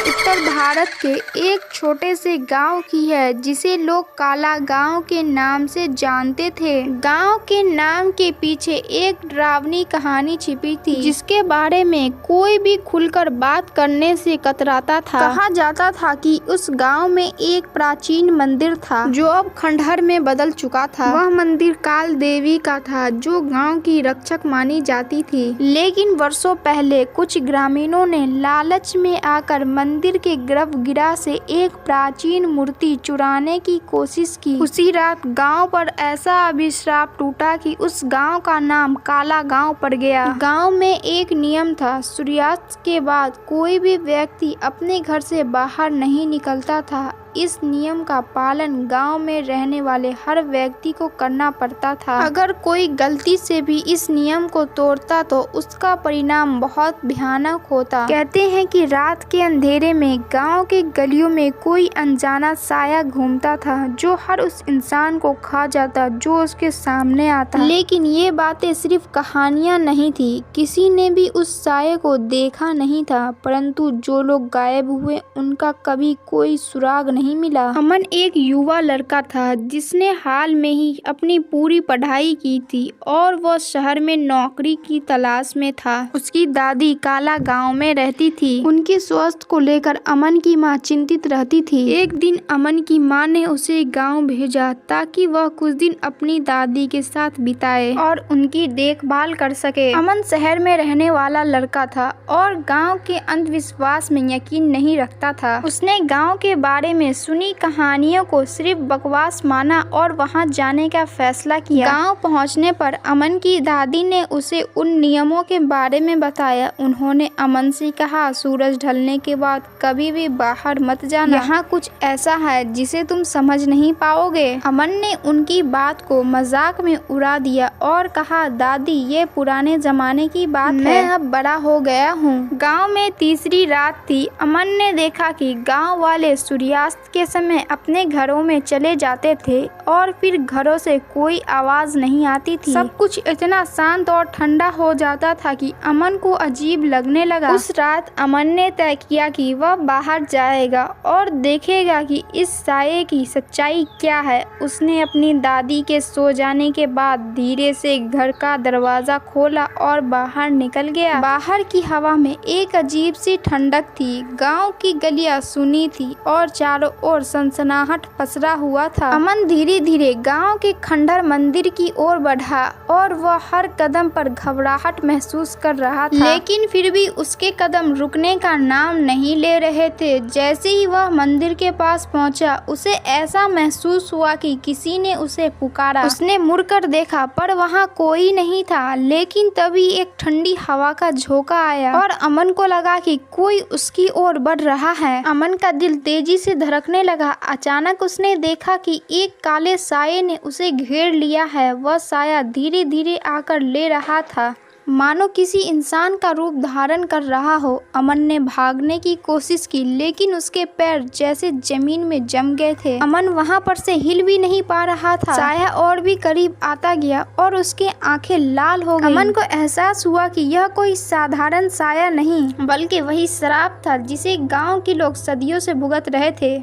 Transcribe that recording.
उत्तर भारत के एक छोटे से गांव की है जिसे लोग काला गांव के नाम से जानते थे। गांव के नाम के पीछे एक डरावनी कहानी छिपी थी जिसके बारे में कोई भी खुलकर बात करने से कतराता था। कहा जाता था कि उस गांव में एक प्राचीन मंदिर था जो अब खंडहर में बदल चुका था। वह मंदिर काल देवी का था जो गांव की रक्षक मानी जाती थी। लेकिन वर्षों पहले कुछ ग्रामीणों ने लालच में आकर मंदिर के गर्भगृह से एक प्राचीन मूर्ति चुराने की कोशिश की। उसी रात गांव पर ऐसा अभिशाप टूटा कि उस गांव का नाम काला गांव पड़ गया। गांव में एक नियम था, सूर्यास्त के बाद कोई भी व्यक्ति अपने घर से बाहर नहीं निकलता था। इस नियम का पालन गांव में रहने वाले हर व्यक्ति को करना पड़ता था। अगर कोई गलती से भी इस नियम को तोड़ता तो उसका परिणाम बहुत भयानक होता। कहते हैं कि रात के अंधेरे में गांव के गलियों में कोई अनजाना साया घूमता था जो हर उस इंसान को खा जाता जो उसके सामने आता। लेकिन ये बातें सिर्फ कहानियां नहीं थी, किसी ने भी उस साये को देखा नहीं था, परंतु जो लोग गायब हुए उनका कभी कोई सुराग नहीं मिला। अमन एक युवा लड़का था जिसने हाल में ही अपनी पूरी पढ़ाई की थी और वह शहर में नौकरी की तलाश में था। उसकी दादी काला गांव में रहती थी। उनके स्वास्थ्य को लेकर अमन की मां चिंतित रहती थी। एक दिन अमन की मां ने उसे गांव भेजा ताकि वह कुछ दिन अपनी दादी के साथ बिताए और उनकी देखभाल कर सके। अमन शहर में रहने वाला लड़का था और गांव के अंधविश्वास में यकीन नहीं रखता था। उसने गांव के बारे में सुनी कहानियों को सिर्फ बकवास माना और वहां जाने का फैसला किया। गांव पहुंचने पर अमन की दादी ने उसे उन नियमों के बारे में बताया। उन्होंने अमन से कहा, सूरज ढलने के बाद कभी भी बाहर मत जाना, यहाँ कुछ ऐसा है जिसे तुम समझ नहीं पाओगे। अमन ने उनकी बात को मजाक में उड़ा दिया और कहा, दादी ये पुराने जमाने की बात है, मैं अब बड़ा हो गया हूँ। गाँव में तीसरी रात थी। अमन ने देखा कि गाँव वाले सूर्यास्त के समय अपने घरों में चले जाते थे और फिर घरों से कोई आवाज नहीं आती थी। सब कुछ इतना शांत और ठंडा हो जाता था कि अमन को अजीब लगने लगा। उस रात अमन ने तय किया कि वह बाहर जाएगा और देखेगा कि इस साये की सच्चाई क्या है। उसने अपनी दादी के सो जाने के बाद धीरे से घर का दरवाजा खोला और बाहर निकल गया। बाहर की हवा में एक अजीब सी ठंडक थी। गाँव की गलियां सुनी थी और चारों और सनसनाहट पसरा हुआ था। अमन धीरे धीरे गांव के खंडहर मंदिर की ओर बढ़ा और वह हर कदम पर घबराहट महसूस कर रहा था, लेकिन फिर भी उसके कदम रुकने का नाम नहीं ले रहे थे। जैसे ही वह मंदिर के पास पहुंचा, उसे ऐसा महसूस हुआ कि किसी ने उसे पुकारा। उसने मुड़कर देखा पर वहां कोई नहीं था, लेकिन तभी एक ठंडी हवा का झोंका आया और अमन को लगा कि कोई उसकी ओर बढ़ रहा है। अमन का दिल तेजी से धड़कने लगा। अचानक उसने देखा कि एक काले साये ने उसे घेर लिया है। वह साया धीरे धीरे आकर ले रहा था, मानो किसी इंसान का रूप धारण कर रहा हो। अमन ने भागने की कोशिश की, लेकिन उसके पैर जैसे जमीन में जम गए थे। अमन वहां पर से हिल भी नहीं पा रहा था। साया और भी करीब आता गया और उसके आंखें लाल हो गईं। अमन को एहसास हुआ कि यह कोई साधारण साया नहीं बल्कि वही श्राप था जिसे गांव के लोग सदियों से भुगत रहे थे।